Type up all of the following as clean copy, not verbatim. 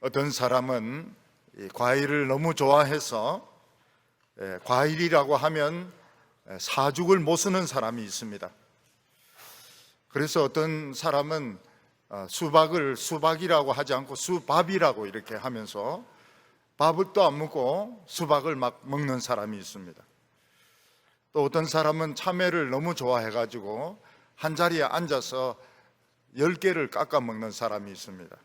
어떤 사람은 이 과일을 너무 좋아해서 과일이라고 하면 사죽을 못 쓰는 사람이 있습니다. 그래서 어떤 사람은 수박을 수박이라고 하지 않고 수밥이라고 이렇게 하면서 밥을 또 안 먹고 수박을 막 먹는 사람이 있습니다. 또 어떤 사람은 참외를 너무 좋아해가지고 한 자리에 앉아서 10개를 깎아 먹는 사람이 있습니다.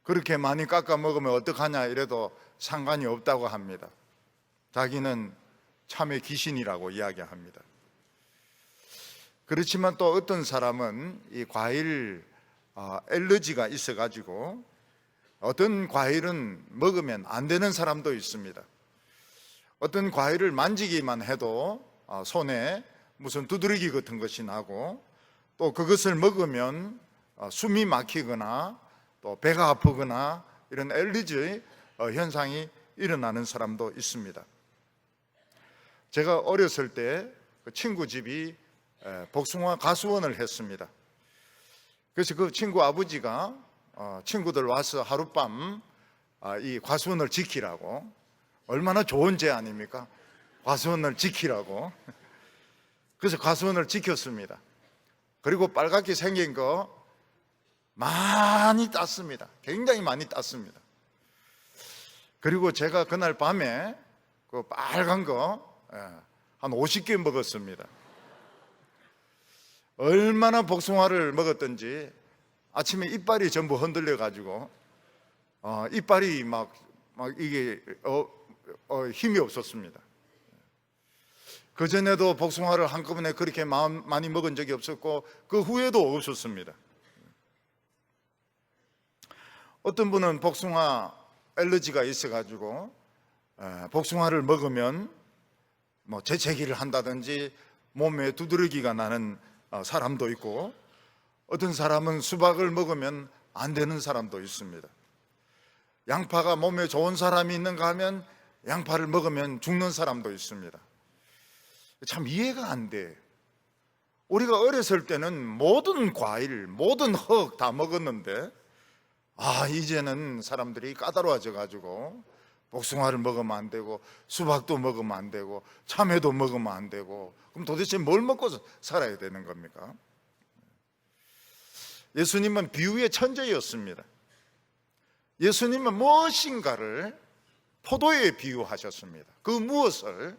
그렇게 많이 깎아 먹으면 어떡하냐 이래도 상관이 없다고 합니다. 자기는 참외 귀신이라고 이야기합니다. 그렇지만 또 어떤 사람은 이 과일 알러지가 있어가지고 어떤 과일은 먹으면 안 되는 사람도 있습니다. 어떤 과일을 만지기만 해도 손에 무슨 두드러기 같은 것이 나고 또 그것을 먹으면 숨이 막히거나 또 배가 아프거나 이런 알러지 현상이 일어나는 사람도 있습니다. 제가 어렸을 때 그 친구 집이 복숭아 가수원을 했습니다. 그래서 그 친구 아버지가 친구들 와서 하룻밤 이 과수원을 지키라고, 얼마나 좋은 제 아닙니까? 과수원을 지키라고. 그래서 과수원을 지켰습니다. 그리고 빨갛게 생긴 거 많이 땄습니다. 굉장히 많이 땄습니다. 그리고 제가 그날 밤에 그 빨간 거 한 50개 먹었습니다. 얼마나 복숭아를 먹었던지 아침에 이빨이 전부 흔들려 가지고 이빨이 막 이게 힘이 없었습니다. 그전에도 복숭아를 한꺼번에 그렇게 많이 먹은 적이 없었고 그 후에도 없었습니다. 어떤 분은 복숭아 알러지가 있어가지고 복숭아를 먹으면 뭐 재채기를 한다든지 몸에 두드러기가 나는 사람도 있고, 어떤 사람은 수박을 먹으면 안 되는 사람도 있습니다. 양파가 몸에 좋은 사람이 있는가 하면 양파를 먹으면 죽는 사람도 있습니다. 참 이해가 안 돼. 우리가 어렸을 때는 모든 과일, 모든 흙 다 먹었는데 이제는 사람들이 까다로워져 가지고 복숭아를 먹으면 안 되고 수박도 먹으면 안 되고 참외도 먹으면 안 되고, 그럼 도대체 뭘 먹고 살아야 되는 겁니까? 예수님은 비유의 천재였습니다. 예수님은 무엇인가를 포도에 비유하셨습니다. 그 무엇을?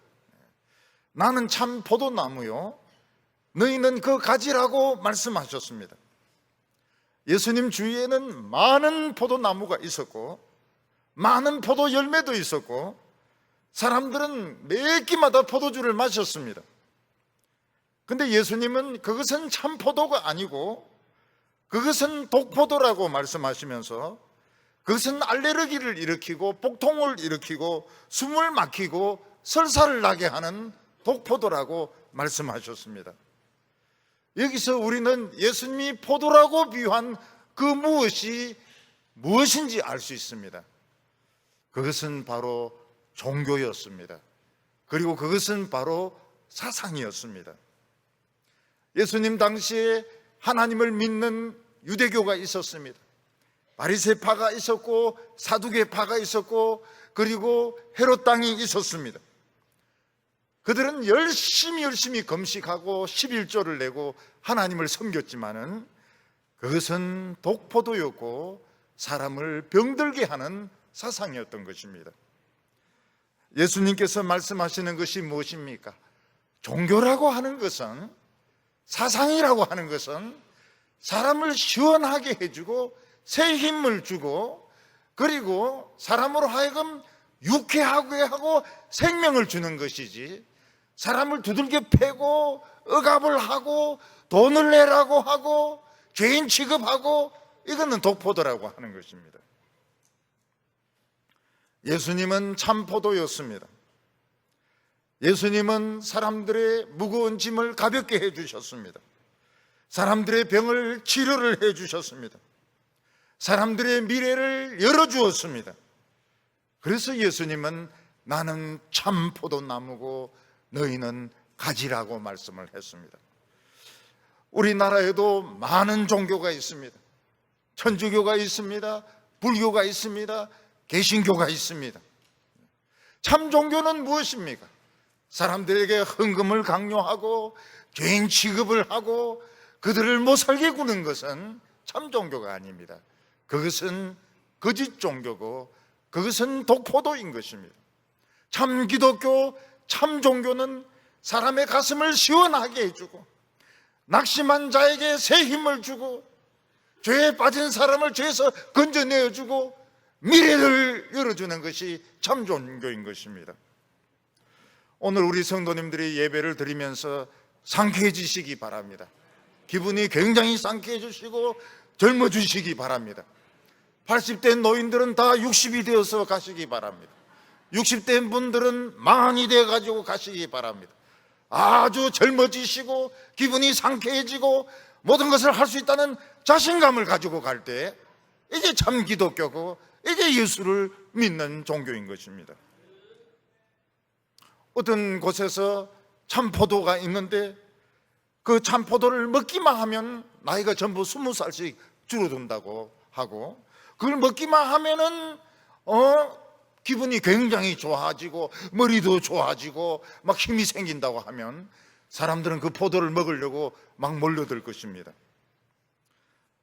나는 참 포도나무요, 너희는 그 가지라고 말씀하셨습니다. 예수님 주위에는 많은 포도나무가 있었고 많은 포도 열매도 있었고 사람들은 매 끼마다 포도주를 마셨습니다. 근데 예수님은 그것은 참 포도가 아니고 그것은 독포도라고 말씀하시면서 그것은 알레르기를 일으키고 복통을 일으키고 숨을 막히고 설사를 나게 하는 독포도라고 말씀하셨습니다. 여기서 우리는 예수님이 포도라고 비유한 그 무엇인지 알 수 있습니다. 그것은 바로 종교였습니다. 그리고 그것은 바로 사상이었습니다. 예수님 당시에 하나님을 믿는 유대교가 있었습니다. 바리새파가 있었고 사두개파가 있었고 그리고 헤롯 땅이 있었습니다. 그들은 열심히 금식하고 11조를 내고 하나님을 섬겼지만은 그것은 독포도였고 사람을 병들게 하는 사상이었던 것입니다. 예수님께서 말씀하시는 것이 무엇입니까? 종교라고 하는 것은, 사상이라고 하는 것은 사람을 시원하게 해주고 새 힘을 주고 그리고 사람으로 하여금 유쾌하게 하고 생명을 주는 것이지, 사람을 두들겨 패고 억압을 하고 돈을 내라고 하고 죄인 취급하고, 이거는 독포도라고 하는 것입니다. 예수님은 참포도였습니다. 예수님은 사람들의 무거운 짐을 가볍게 해주셨습니다. 사람들의 병을 치료를 해주셨습니다. 사람들의 미래를 열어주었습니다. 그래서 예수님은 나는 참포도나무고 너희는 가지라고 말씀을 했습니다. 우리나라에도 많은 종교가 있습니다. 천주교가 있습니다. 불교가 있습니다. 개신교가 있습니다. 참 종교는 무엇입니까? 사람들에게 헌금을 강요하고 죄인 취급을 하고 그들을 못 살게 구는 것은 참 종교가 아닙니다. 그것은 거짓 종교고 그것은 독포도인 것입니다. 참 기독교, 참 종교는 사람의 가슴을 시원하게 해주고 낙심한 자에게 새 힘을 주고 죄에 빠진 사람을 죄에서 건져내어주고 미래를 열어주는 것이 참 종교인 것입니다. 오늘 우리 성도님들이 예배를 드리면서 상쾌해지시기 바랍니다. 기분이 굉장히 상쾌해지시고 젊어지시기 바랍니다. 80대 노인들은 다 60이 되어서 가시기 바랍니다. 60대 분들은 망한이 되어가지고 가시기 바랍니다. 아주 젊어지시고 기분이 상쾌해지고 모든 것을 할 수 있다는 자신감을 가지고 갈 때 이게 참 기독교고 이게 예수를 믿는 종교인 것입니다. 어떤 곳에서 참포도가 있는데 그 참포도를 먹기만 하면 나이가 전부 20살씩 줄어든다고 하고 그걸 먹기만 하면은 기분이 굉장히 좋아지고 머리도 좋아지고 막 힘이 생긴다고 하면 사람들은 그 포도를 먹으려고 막 몰려들 것입니다.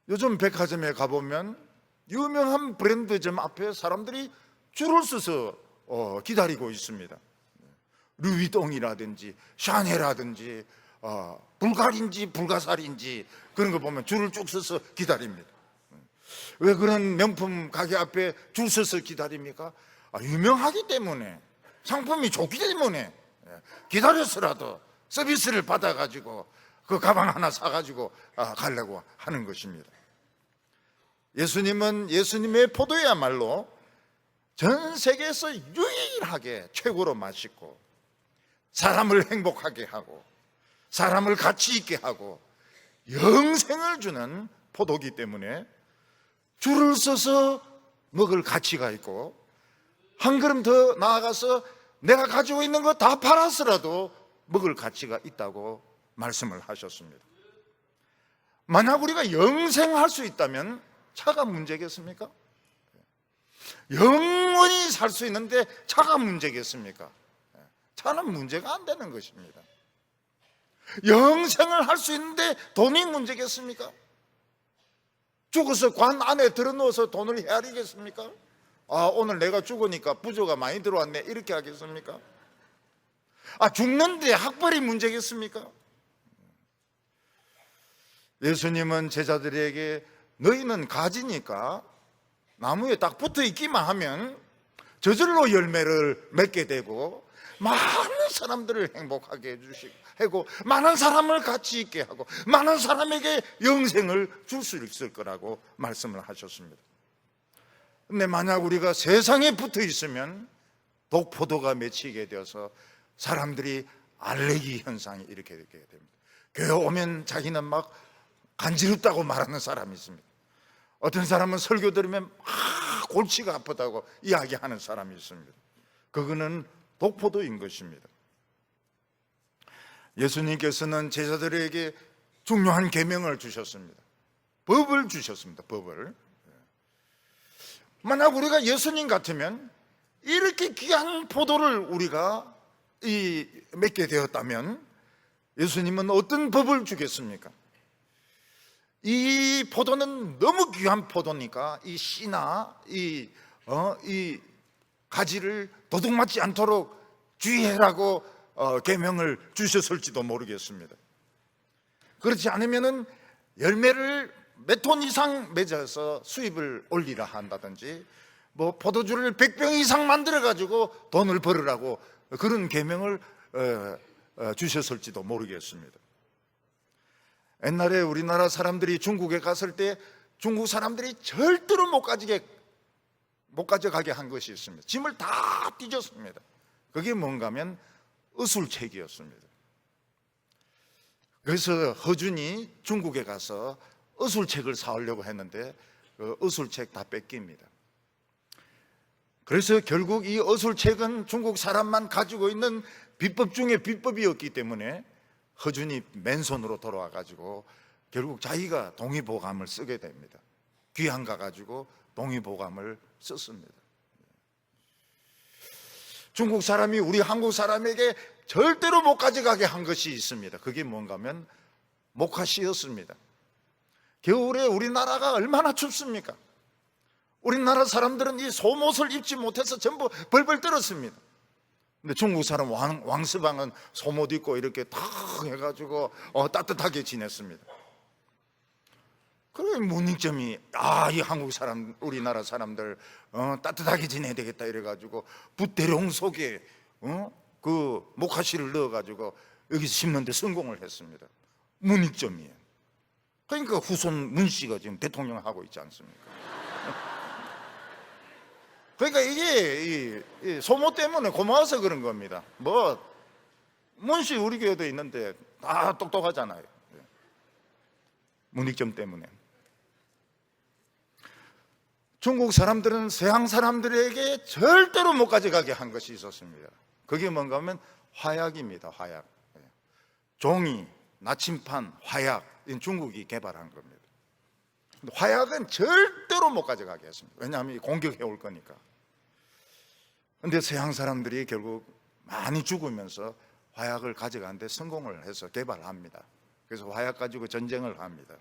요즘 백화점에 가보면 유명한 브랜드점 앞에 사람들이 줄을 서서 기다리고 있습니다. 루이동이라든지 샤넬이라든지 불갈인지 불가사리인지 그런 거 보면 줄을 쭉 서서 기다립니다. 왜 그런 명품 가게 앞에 줄 서서 기다립니까? 유명하기 때문에, 상품이 좋기 때문에 기다려서라도 서비스를 받아가지고 그 가방 하나 사가지고 가려고 하는 것입니다. 예수님은 예수님의 포도야말로 전 세계에서 유일하게 최고로 맛있고 사람을 행복하게 하고 사람을 가치 있게 하고 영생을 주는 포도기 때문에 줄을 서서 먹을 가치가 있고 한 걸음 더 나아가서 내가 가지고 있는 거 다 팔아서라도 먹을 가치가 있다고 말씀을 하셨습니다. 만약 우리가 영생할 수 있다면 차가 문제겠습니까? 영원히 살 수 있는데 차가 문제겠습니까? 차는 문제가 안 되는 것입니다. 영생을 할 수 있는데 돈이 문제겠습니까? 죽어서 관 안에 들어넣어서 돈을 헤아리겠습니까? 오늘 내가 죽으니까 부조가 많이 들어왔네 이렇게 하겠습니까? 죽는데 학벌이 문제겠습니까? 예수님은 제자들에게 너희는 가지니까 나무에 딱 붙어 있기만 하면 저절로 열매를 맺게 되고 많은 사람들을 행복하게 해주시고 많은 사람을 가치 있게 하고 많은 사람에게 영생을 줄 수 있을 거라고 말씀을 하셨습니다. 근데 만약 우리가 세상에 붙어 있으면 독포도가 맺히게 되어서 사람들이 알레르기 현상이 이렇게 되게 됩니다. 교회 오면 자기는 막 간지럽다고 말하는 사람이 있습니다. 어떤 사람은 설교 들으면 골치가 아프다고 이야기하는 사람이 있습니다. 그거는 독포도인 것입니다. 예수님께서는 제자들에게 중요한 계명을 주셨습니다. 법을 주셨습니다. 법을. 만약 우리가 예수님 같으면 이렇게 귀한 포도를 우리가 맺게 되었다면 예수님은 어떤 법을 주겠습니까? 이 포도는 너무 귀한 포도니까 이 씨나 이 가지를 도둑맞지 않도록 주의해라고 계명을 주셨을지도 모르겠습니다. 그렇지 않으면은 열매를 몇 톤 이상 맺어서 수입을 올리라 한다든지 포도주를 100병 이상 만들어 가지고 돈을 벌으라고 그런 계명을 주셨을지도 모르겠습니다. 옛날에 우리나라 사람들이 중국에 갔을 때 중국 사람들이 절대로 못 가져가게 한 것이 있습니다. 짐을 다 뒤졌습니다. 그게 뭔가 하면 어술책이었습니다. 그래서 허준이 중국에 가서 어술책을 사오려고 했는데 그 어술책 다 뺏깁니다. 그래서 결국 이 어술책은 중국 사람만 가지고 있는 비법 중에 비법이었기 때문에 허준이 맨손으로 돌아와 가지고 결국 자기가 동의보감을 쓰게 됩니다. 귀한 가 가지고 동의보감을 썼습니다. 중국 사람이 우리 한국 사람에게 절대로 못 가져가게 한 것이 있습니다. 그게 뭔가 하면 목화씨였습니다. 겨울에 우리나라가 얼마나 춥습니까? 우리나라 사람들은 이 속옷을 입지 못해서 전부 벌벌 떨었습니다. 근데 중국 사람 왕스방은 속옷 입고 이렇게 탁 해가지고 따뜻하게 지냈습니다. 그래 문익점이 이 한국 사람, 우리나라 사람들 따뜻하게 지내야 되겠다 이래가지고 붓대롱 속에 그 목화씨를 넣어가지고 여기서 심는데 성공을 했습니다. 문익점이에요. 그러니까 후손 문씨가 지금 대통령 하고 있지 않습니까? 그러니까 이게 이 소모 때문에 고마워서 그런 겁니다. 뭐 문씨 우리 교회도 있는데 다 똑똑하잖아요. 문익점 때문에. 중국 사람들은 서양 사람들에게 절대로 못 가져가게 한 것이 있었습니다. 그게 뭔가 하면 화약입니다. 화약. 종이, 나침판, 화약, 이건 중국이 개발한 겁니다. 화약은 절대로 못 가져가게 했습니다. 왜냐하면 공격해 올 거니까. 그런데 서양 사람들이 결국 많이 죽으면서 화약을 가져가는데 성공을 해서 개발합니다. 그래서 화약 가지고 전쟁을 합니다.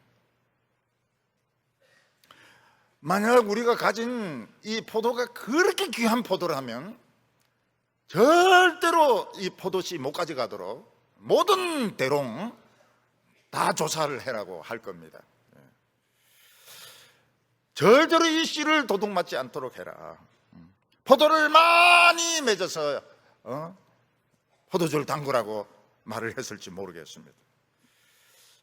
만약 우리가 가진 이 포도가 그렇게 귀한 포도라면 절대로 이 포도씨 못 가져가도록 모든 대롱 다 조사를 해라고 할 겁니다. 절대로 이 씨를 도둑맞지 않도록 해라. 포도를 많이 맺어서 포도주를 담그라고 말을 했을지 모르겠습니다.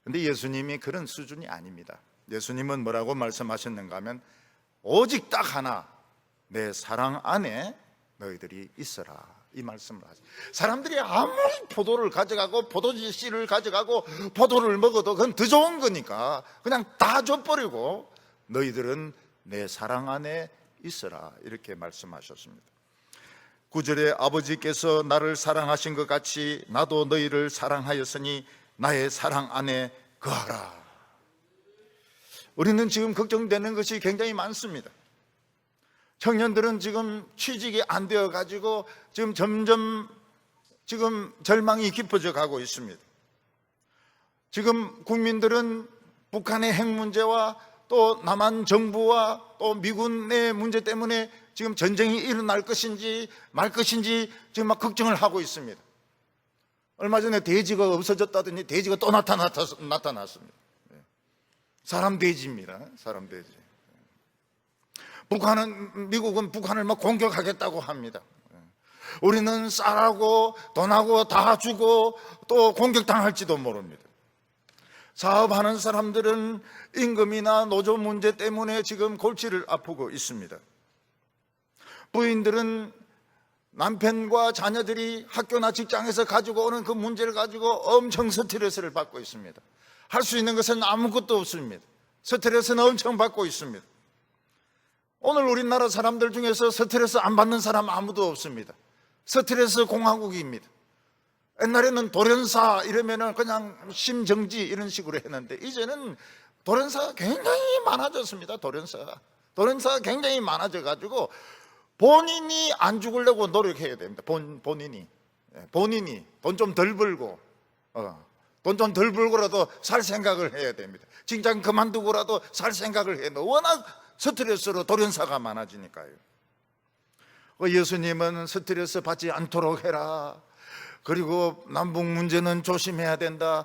그런데 예수님이 그런 수준이 아닙니다. 예수님은 뭐라고 말씀하셨는가 하면 오직 딱 하나, 내 사랑 안에 너희들이 있어라, 이 말씀을 하죠. 사람들이 아무리 포도를 가져가고 포도주 씨를 가져가고 포도를 먹어도 그건 더 좋은 거니까 그냥 다 줘버리고 너희들은 내 사랑 안에 있어라, 이렇게 말씀하셨습니다. 9절에 아버지께서 나를 사랑하신 것 같이 나도 너희를 사랑하였으니 나의 사랑 안에 거하라. 우리는 지금 걱정되는 것이 굉장히 많습니다. 청년들은 지금 취직이 안 되어 가지고 지금 점점 절망이 깊어져 가고 있습니다. 지금 국민들은 북한의 핵 문제와 또 남한 정부와 또 미군의 문제 때문에 지금 전쟁이 일어날 것인지 말 것인지 지금 막 걱정을 하고 있습니다. 얼마 전에 돼지가 없어졌다더니 돼지가 또 나타났습니다. 사람 돼지입니다. 사람 돼지. 미국은 북한을 막 공격하겠다고 합니다. 우리는 쌀하고 돈하고 다 주고 또 공격당할지도 모릅니다. 사업하는 사람들은 임금이나 노조 문제 때문에 지금 골치를 아프고 있습니다. 부인들은 남편과 자녀들이 학교나 직장에서 가지고 오는 그 문제를 가지고 엄청 스트레스를 받고 있습니다. 할 수 있는 것은 아무것도 없습니다. 스트레스는 엄청 받고 있습니다. 오늘 우리나라 사람들 중에서 스트레스 안 받는 사람 아무도 없습니다. 스트레스 공화국입니다. 옛날에는 돌연사 이러면은 그냥 심정지 이런 식으로 했는데 이제는 돌연사가 굉장히 많아졌습니다. 돌연사가 굉장히 많아져 가지고 본인이 안 죽으려고 노력해야 됩니다. 본인이 돈 좀 덜 벌고 돈 좀 덜 벌고라도 살 생각을 해야 됩니다. 직장 그만두고라도 살 생각을 해야 돼요. 워낙 스트레스로 돌연사가 많아지니까요. 예수님은 스트레스 받지 않도록 해라. 그리고 남북 문제는 조심해야 된다.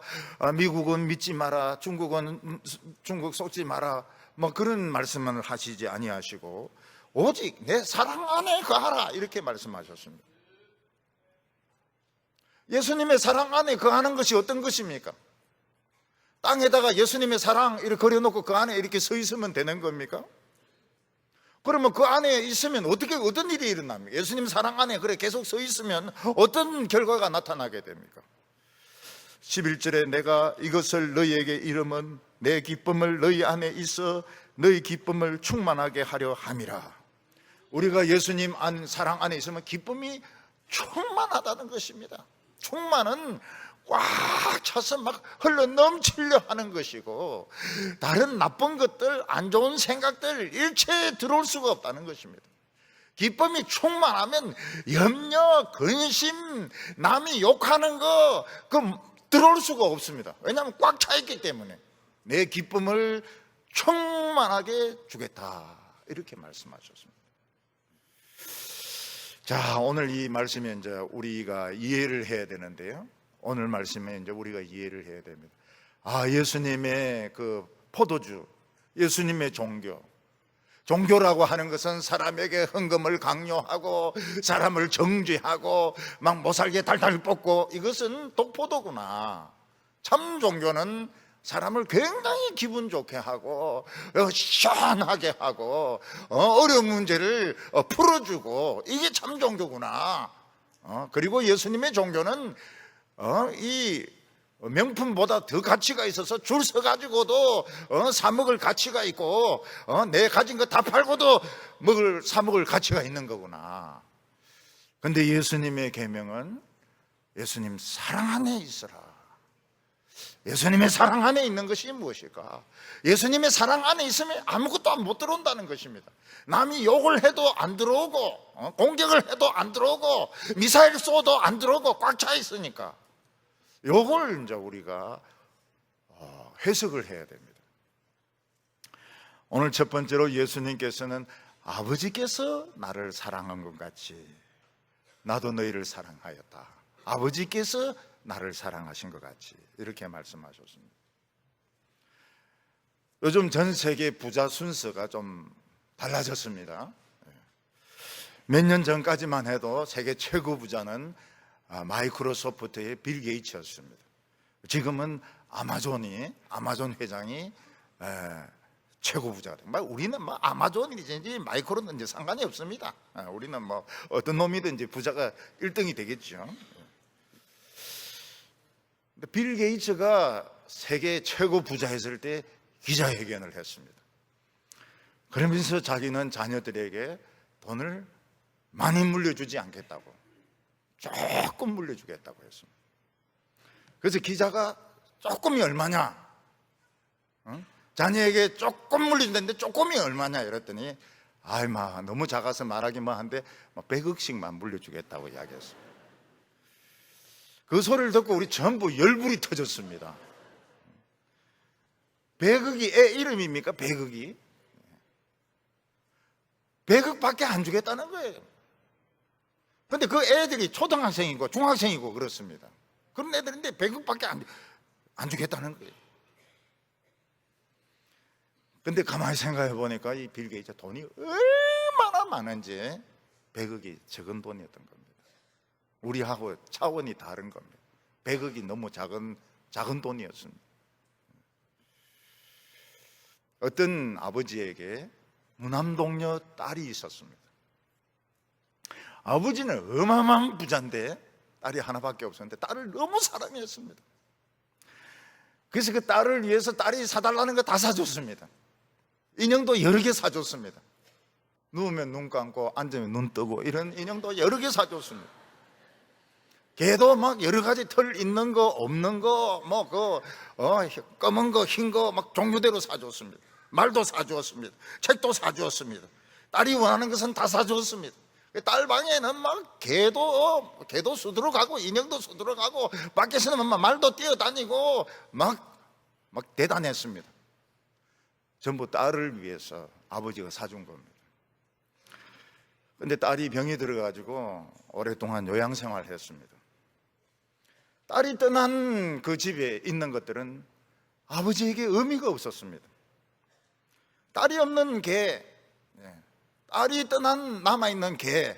미국은 믿지 마라. 중국 속지 마라. 뭐 그런 말씀을 하시지 아니하시고 오직 내 사랑 안에 거하라, 이렇게 말씀하셨습니다. 예수님의 사랑 안에 거하는 것이 어떤 것입니까? 땅에다가 예수님의 사랑 이렇게 그려놓고 그 안에 이렇게 서 있으면 되는 겁니까? 그러면 그 안에 있으면 어떤 일이 일어납니까? 예수님 사랑 안에 그래 계속 서 있으면 어떤 결과가 나타나게 됩니까? 11절에 내가 이것을 너희에게 이름은 내 기쁨을 너희 안에 있어 너희 기쁨을 충만하게 하려 함이라. 우리가 예수님 사랑 안에 있으면 기쁨이 충만하다는 것입니다. 충만은 꽉 차서 막 흘러 넘치려 하는 것이고, 다른 나쁜 것들, 안 좋은 생각들 일체에 들어올 수가 없다는 것입니다. 기쁨이 충만하면 염려, 근심, 남이 욕하는 거 들어올 수가 없습니다. 왜냐하면 꽉 차 있기 때문에. 내 기쁨을 충만하게 주겠다, 이렇게 말씀하셨습니다. 자, 오늘 이 말씀에 이제 우리가 이해를 해야 되는데요. 오늘 말씀에 이제 우리가 이해를 해야 됩니다. 예수님의 그 포도주, 예수님의 종교라고 하는 것은 사람에게 헌금을 강요하고 사람을 정죄하고 막 못살게 달달 볶고, 이것은 독포도구나. 참 종교는 사람을 굉장히 기분 좋게 하고 시원하게 하고 어려운 문제를 풀어주고, 이게 참 종교구나. 그리고 예수님의 종교는 이 명품보다 더 가치가 있어서 줄 서가지고도 사 먹을 가치가 있고, 내 가진 거 다 팔고도 사 먹을 가치가 있는 거구나. 근데 예수님의 계명은 예수님 사랑 안에 있어라. 예수님의 사랑 안에 있는 것이 무엇일까? 예수님의 사랑 안에 있으면 아무것도 못 들어온다는 것입니다. 남이 욕을 해도 안 들어오고, 공격을 해도 안 들어오고, 미사일 쏘도 안 들어오고, 꽉 차 있으니까. 요걸 이제 우리가 해석을 해야 됩니다. 오늘 첫 번째로 예수님께서는 아버지께서 나를 사랑한 것 같이 나도 너희를 사랑하였다. 아버지께서 나를 사랑하신 것 같이, 이렇게 말씀하셨습니다. 요즘 전 세계 부자 순서가 좀 달라졌습니다. 몇 년 전까지만 해도 세계 최고 부자는 마이크로소프트의 빌 게이츠였습니다. 지금은 아마존 회장이 최고 부자가 됩니다. 우리는 아마존이든지 마이크로든지 상관이 없습니다. 우리는 어떤 놈이든지 부자가 1등이 되겠죠. 빌 게이츠가 세계 최고 부자였을 때 기자회견을 했습니다. 그러면서 자기는 자녀들에게 돈을 많이 물려주지 않겠다고, 조금 물려주겠다고 했습니다. 그래서 기자가 조금이 얼마냐? 자녀에게 조금 물려준다는데 조금이 얼마냐? 이랬더니 너무 작아서 말하기만 한데 100억씩만 물려주겠다고 이야기했습니다. 그 소리를 듣고 우리 전부 열불이 터졌습니다. 100억이 애 이름입니까? 100억이? 100억밖에 안 주겠다는 거예요. 근데 그 애들이 초등학생이고 중학생이고 그렇습니다. 그런 애들인데 100억밖에 안 주겠다는 거예요. 근데 가만히 생각해 보니까 이 빌 게이츠 돈이 얼마나 많은지 100억이 적은 돈이었던 겁니다. 우리하고 차원이 다른 겁니다. 100억이 너무 작은 돈이었습니다. 어떤 아버지에게 무남동녀 딸이 있었습니다. 아버지는 어마어마한 부자인데 딸이 하나밖에 없었는데 딸을 너무 사랑했습니다. 그래서 그 딸을 위해서 딸이 사달라는 거 다 사줬습니다. 인형도 여러 개 사줬습니다. 누우면 눈 감고 앉으면 눈 뜨고 이런 인형도 여러 개 사줬습니다. 개도 막 여러 가지 털 있는 거 없는 거 검은 거 흰 거 막 종류대로 사줬습니다. 말도 사주었습니다. 책도 사주었습니다. 딸이 원하는 것은 다 사주었습니다. 딸 방에는 막 개도 수두룩하고 인형도 수두룩하고 밖에서는 막 말도 뛰어다니고 막 대단했습니다. 전부 딸을 위해서 아버지가 사준 겁니다. 근데 딸이 병이 들어가지고 오랫동안 요양생활을 했습니다. 딸이 떠난 그 집에 있는 것들은 아버지에게 의미가 없었습니다. 딸이 없는 개, 딸이 떠난 남아있는 개,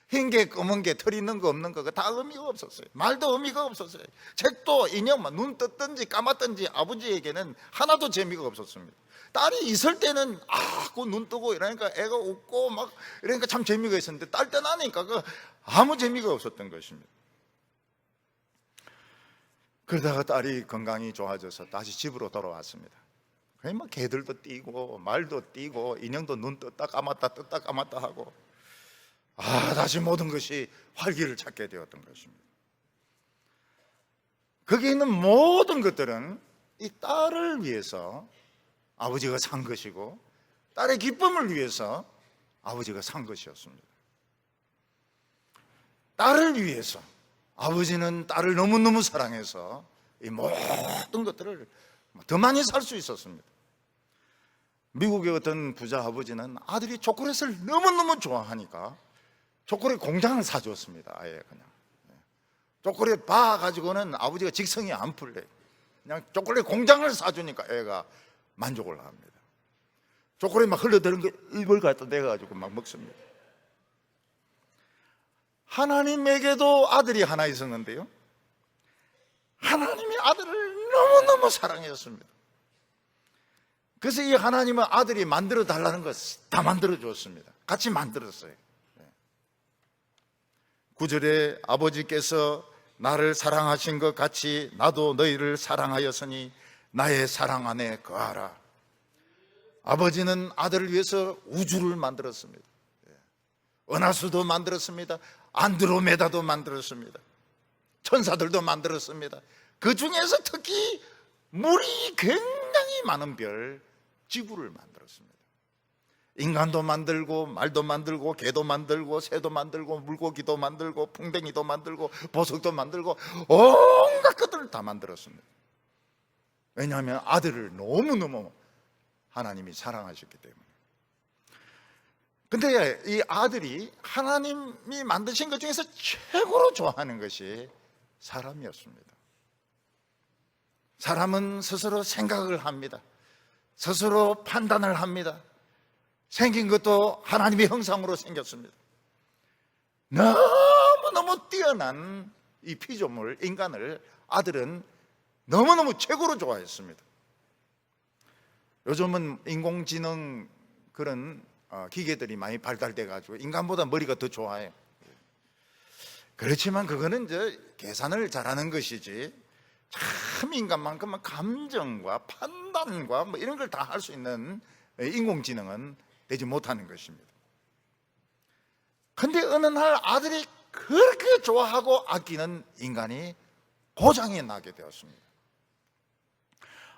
흰 개, 검은 개, 털 있는 거 없는 거 다 의미가 없었어요. 말도 의미가 없었어요. 책도 인형만 눈 떴든지 감았든지 아버지에게는 하나도 재미가 없었습니다. 딸이 있을 때는 그 눈 뜨고 이러니까 애가 웃고 막 이러니까 참 재미가 있었는데 딸 떠나니까 아무 재미가 없었던 것입니다. 그러다가 딸이 건강이 좋아져서 다시 집으로 돌아왔습니다. 그냥 막 개들도 뛰고 말도 뛰고 인형도 눈 떴다 감았다 하고 다시 모든 것이 활기를 찾게 되었던 것입니다. 거기에 있는 모든 것들은 이 딸을 위해서 아버지가 산 것이고 딸의 기쁨을 위해서 아버지가 산 것이었습니다. 딸을 위해서 아버지는 딸을 너무너무 사랑해서 이 모든 것들을 더 많이 살 수 있었습니다. 미국의 어떤 부자 아버지는 아들이 초콜릿을 너무너무 좋아하니까 초콜릿 공장을 사줬습니다. 아예 그냥 초콜릿 바 가지고는 아버지가 직성이 안 풀려요. 그냥 초콜릿 공장을 사주니까 애가 만족을 합니다. 초콜릿 막 흘러드는 거 입을 갖다 내가지고 막 먹습니다. 하나님에게도 아들이 하나 있었는데요, 하나님이 아들을 너무너무 사랑했습니다. 그래서 이 하나님은 아들이 만들어 달라는 것 다 만들어 줬습니다. 같이 만들었어요. 9절에 아버지께서 나를 사랑하신 것 같이 나도 너희를 사랑하였으니 나의 사랑 안에 거하라. 아버지는 아들을 위해서 우주를 만들었습니다. 은하수도 만들었습니다. 안드로메다도 만들었습니다. 천사들도 만들었습니다. 그 중에서 특히 물이 굉장히 많은 별, 지구를 만들었습니다. 인간도 만들고 말도 만들고 개도 만들고 새도 만들고 물고기도 만들고 풍뎅이도 만들고 보석도 만들고 온갖 것들을 다 만들었습니다. 왜냐하면 아들을 너무너무 하나님이 사랑하셨기 때문에. 근데 이 아들이 하나님이 만드신 것 중에서 최고로 좋아하는 것이 사람이었습니다. 사람은 스스로 생각을 합니다. 스스로 판단을 합니다. 생긴 것도 하나님의 형상으로 생겼습니다. 너무너무 뛰어난 이 피조물, 인간을 아들은 너무너무 최고로 좋아했습니다. 요즘은 인공지능 그런 기계들이 많이 발달돼 가지고 인간보다 머리가 더 좋아요. 그렇지만 그거는 이제 계산을 잘하는 것이지 참 인간만큼은 감정과 판단과 뭐 이런 걸 다 할 수 있는 인공지능은 되지 못하는 것입니다. 그런데 어느 날 아들이 그렇게 좋아하고 아끼는 인간이 고장이 나게 되었습니다.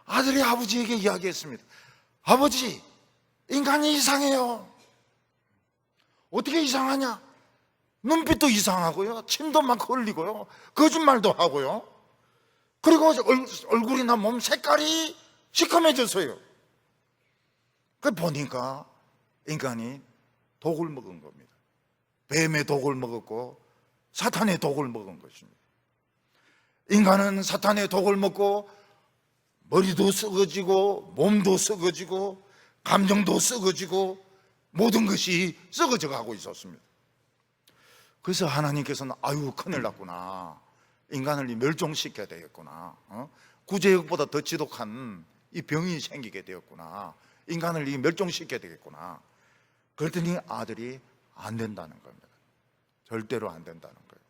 아들이 아버지에게 이야기했습니다. 아버지, 인간이 이상해요. 어떻게 이상하냐? 눈빛도 이상하고요, 침도 막 흘리고요, 거짓말도 하고요, 그리고 얼굴이나 몸 색깔이 시커매졌어요. 그 보니까 인간이 독을 먹은 겁니다. 뱀의 독을 먹었고 사탄의 독을 먹은 것입니다. 인간은 사탄의 독을 먹고 머리도 썩어지고 몸도 썩어지고 감정도 썩어지고 모든 것이 썩어져 가고 있었습니다. 그래서 하나님께서는 아유 큰일 났구나, 인간을 멸종시켜야 되겠구나, 구제역보다 더 지독한 이 병이 생기게 되었구나, 인간을 멸종시켜야 되겠구나. 그랬더니 아들이 안 된다는 겁니다. 절대로 안 된다는 거예요.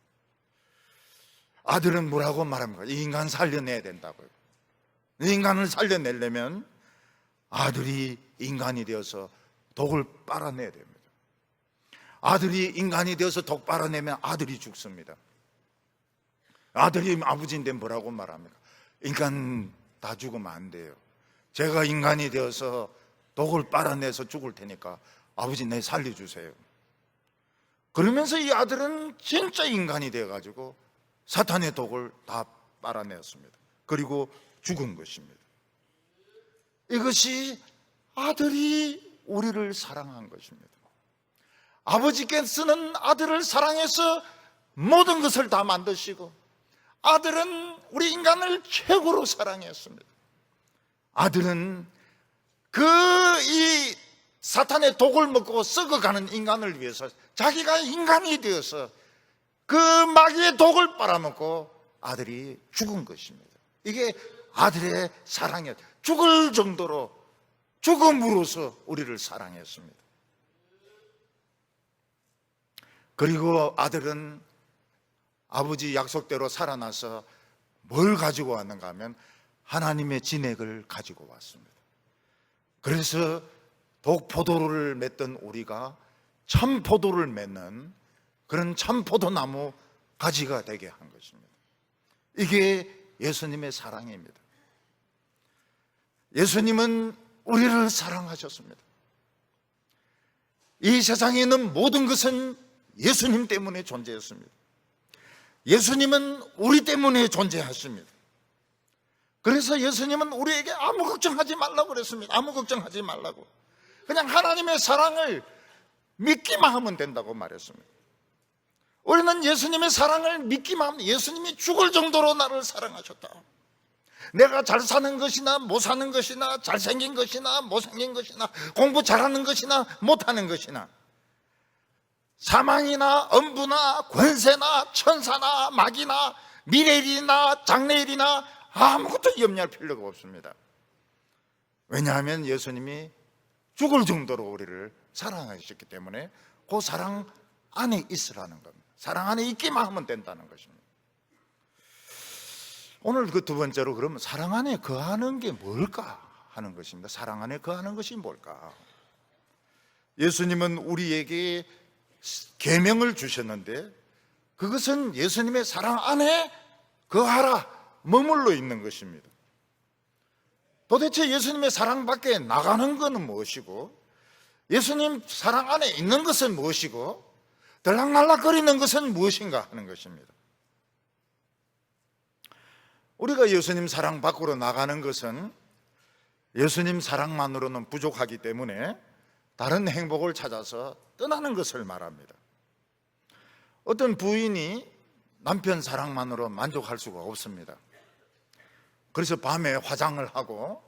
아들은 뭐라고 말합니까? 이 인간 살려내야 된다고요. 이 인간을 살려내려면 아들이 인간이 되어서 독을 빨아내야 됩니다. 아들이 인간이 되어서 독 빨아내면 아들이 죽습니다. 아들이 아버지인데 뭐라고 말합니까? 인간 다 죽으면 안 돼요. 제가 인간이 되어서 독을 빨아내서 죽을 테니까 아버지 내 살려주세요. 그러면서 이 아들은 진짜 인간이 되어가지고 사탄의 독을 다 빨아내었습니다. 그리고 죽은 것입니다. 이것이 아들이 우리를 사랑한 것입니다. 아버지께서는 아들을 사랑해서 모든 것을 다 만드시고 아들은 우리 인간을 최고로 사랑했습니다. 아들은 이 사탄의 독을 먹고 썩어가는 인간을 위해서 자기가 인간이 되어서 그 마귀의 독을 빨아먹고 아들이 죽은 것입니다. 이게 아들의 사랑이었, 죽을 정도로 죽음으로써 우리를 사랑했습니다. 그리고 아들은 아버지 약속대로 살아나서 뭘 가지고 왔는가 하면 하나님의 진액을 가지고 왔습니다. 그래서 독포도를 맺던 우리가 참포도를 맺는 그런 참포도나무 가지가 되게 한 것입니다. 이게 예수님의 사랑입니다. 예수님은 우리를 사랑하셨습니다. 이 세상에 있는 모든 것은 예수님 때문에 존재했습니다. 예수님은 우리 때문에 존재하십니다. 그래서 예수님은 우리에게 아무 걱정하지 말라고 그랬습니다. 아무 걱정하지 말라고. 그냥 하나님의 사랑을 믿기만 하면 된다고 말했습니다. 우리는 예수님의 사랑을 믿기만 하면, 예수님이 죽을 정도로 나를 사랑하셨다. 내가 잘 사는 것이나 못 사는 것이나 잘생긴 것이나 못생긴 것이나 공부 잘하는 것이나 못하는 것이나 사망이나 엄부나 권세나 천사나 마귀나 미래일이나 장래일이나 아무것도 염려할 필요가 없습니다. 왜냐하면 예수님이 죽을 정도로 우리를 사랑하셨기 때문에 그 사랑 안에 있으라는 겁니다. 사랑 안에 있기만 하면 된다는 것입니다. 오늘 그 두 번째로, 그러면 사랑 안에 거하는 게 뭘까 하는 것입니다. 사랑 안에 거하는 것이 뭘까? 예수님은 우리에게 계명을 주셨는데 그것은 예수님의 사랑 안에 거하라, 머물러 있는 것입니다. 도대체 예수님의 사랑 밖에 나가는 것은 무엇이고, 예수님 사랑 안에 있는 것은 무엇이고, 들락날락거리는 것은 무엇인가 하는 것입니다. 우리가 예수님 사랑 밖으로 나가는 것은 예수님 사랑만으로는 부족하기 때문에 다른 행복을 찾아서 떠나는 것을 말합니다. 어떤 부인이 남편 사랑만으로 만족할 수가 없습니다. 그래서 밤에 화장을 하고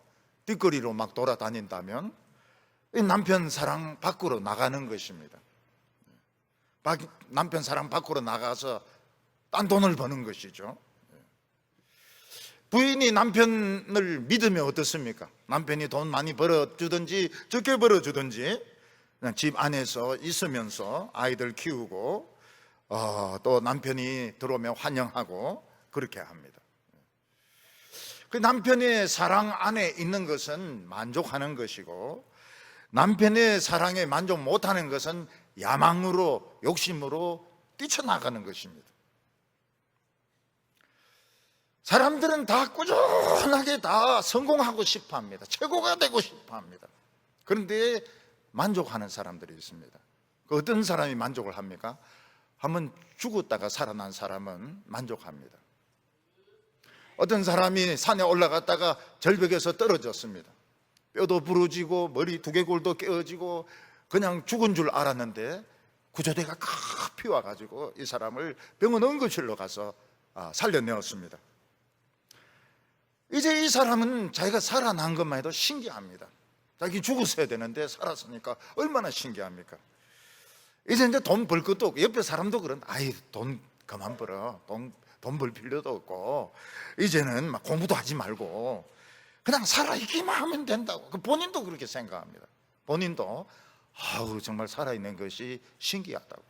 뒷거리로 막 돌아다닌다면 남편 사랑 밖으로 나가는 것입니다. 남편 사랑 밖으로 나가서 딴 돈을 버는 것이죠. 부인이 남편을 믿으면 어떻습니까? 남편이 돈 많이 벌어주든지 적게 벌어주든지 그냥 집 안에서 있으면서 아이들 키우고 또 남편이 들어오면 환영하고 그렇게 합니다. 그 남편의 사랑 안에 있는 것은 만족하는 것이고, 남편의 사랑에 만족 못하는 것은 야망으로, 욕심으로 뛰쳐나가는 것입니다. 사람들은 다 꾸준하게 다 성공하고 싶어 합니다. 최고가 되고 싶어 합니다. 그런데 만족하는 사람들이 있습니다. 어떤 사람이 만족을 합니까? 한번 죽었다가 살아난 사람은 만족합니다. 어떤 사람이 산에 올라갔다가 절벽에서 떨어졌습니다. 뼈도 부러지고 머리 두개골도 깨어지고 그냥 죽은 줄 알았는데 구조대가 급히 와가지고 이 사람을 병원 응급실로 가서 살려내었습니다. 이제 이 사람은 자기가 살아난 것만 해도 신기합니다. 자기 죽었어야 되는데 살았으니까 얼마나 신기합니까? 이제 돈 벌 것도 없고, 옆에 사람도 그런다. 아이, 돈 그만 벌어. 돈 벌 필요도 없고 이제는 막 공부도 하지 말고 그냥 살아있기만 하면 된다고. 본인도 그렇게 생각합니다. 본인도 정말 살아있는 것이 신기하다고.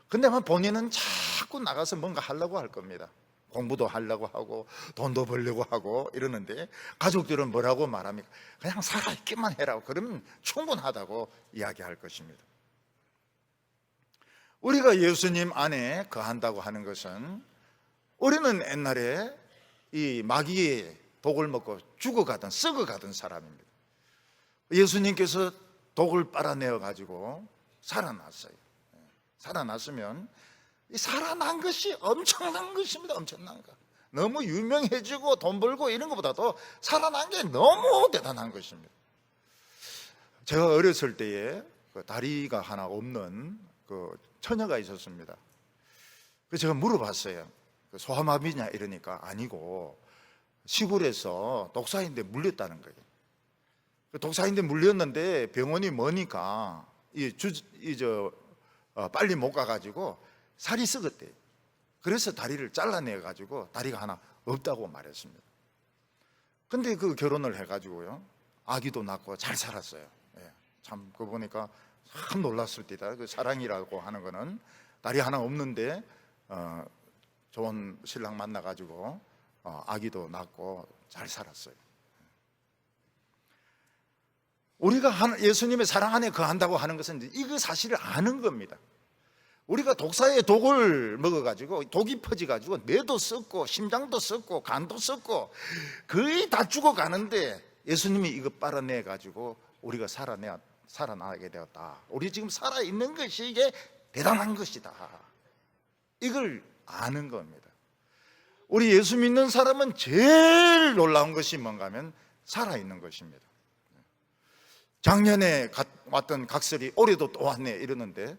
근데 본인은 자꾸 나가서 뭔가 하려고 할 겁니다. 공부도 하려고 하고 돈도 벌려고 하고 이러는데 가족들은 뭐라고 말합니까? 그냥 살아있기만 해라고. 그러면 충분하다고 이야기할 것입니다. 우리가 예수님 안에 거한다고 하는 것은, 우리는 옛날에 이 마귀의 독을 먹고 죽어가던, 썩어가던 사람입니다. 예수님께서 독을 빨아내어 가지고 살아났어요. 살아났으면 이 살아난 것이 엄청난 것입니다. 엄청난 것. 너무 유명해지고 돈 벌고 이런 것보다도 살아난 게 너무 대단한 것입니다. 제가 어렸을 때에 다리가 하나 없는 처녀가 있었습니다. 그래서 제가 물어봤어요. 소아마비냐 이러니까 아니고 시골에서 독사인데 물렸다는 거예요. 독사인데 물렸는데 병원이 머니까 빨리 못 가가지고 살이 썩었대요. 그래서 다리를 잘라내가지고 다리가 하나 없다고 말했습니다. 근데 그 결혼을 해가지고요, 아기도 낳고 잘 살았어요. 참 그거 보니까 참 놀랐을 때다. 그 사랑이라고 하는 거는 다리 하나 없는데 좋은 신랑 만나가지고 아기도 낳고 잘 살았어요. 우리가 예수님의 사랑 안에 거한다고 하는 것은 이거 사실을 아는 겁니다. 우리가 독사의 독을 먹어가지고 독이 퍼져가지고 뇌도 썩고 심장도 썩고 간도 썩고 거의 다 죽어가는데 예수님이 이거 빨아내가지고 우리가 살아나게 되었다. 우리 지금 살아있는 것이 이게 대단한 것이다. 이걸 아는 겁니다. 우리 예수 믿는 사람은 제일 놀라운 것이 뭔가 하면 살아있는 것입니다. 작년에 왔던 각설이 올해도 또 왔네 이러는데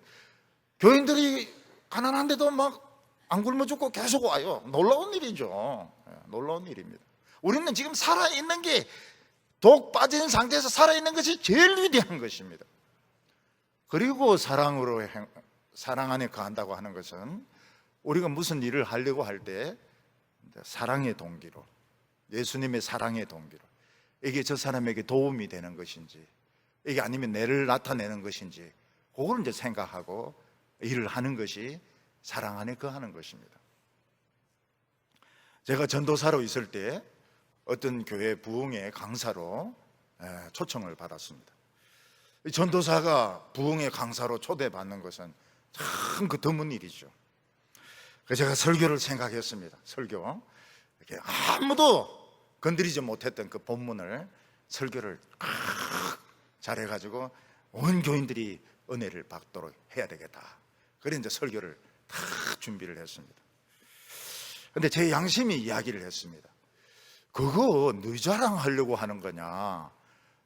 교인들이 가난한데도 막 안 굶어 죽고 계속 와요. 놀라운 일이죠. 놀라운 일입니다. 우리는 지금 살아있는 게 독 빠진 상태에서 살아있는 것이 제일 위대한 것입니다. 그리고 사랑 안에 거한다고 하는 것은 우리가 무슨 일을 하려고 할 때 사랑의 동기로, 예수님의 사랑의 동기로, 이게 저 사람에게 도움이 되는 것인지, 이게 아니면 내를 나타내는 것인지, 그걸 이제 생각하고 일을 하는 것이 사랑 안에 거하는 것입니다. 제가 전도사로 있을 때 어떤 교회 부흥회 강사로 초청을 받았습니다. 전도사가 부흥회 강사로 초대받는 것은 참 그 드문 일이죠. 그래서 제가 설교를 생각했습니다. 설교 이렇게 아무도 건드리지 못했던 그 본문을 설교를 잘해가지고 온 교인들이 은혜를 받도록 해야 되겠다. 그래서 이제 설교를 다 준비를 했습니다. 근데 제 양심이 이야기를 했습니다. 그거 너 자랑하려고 하는 거냐?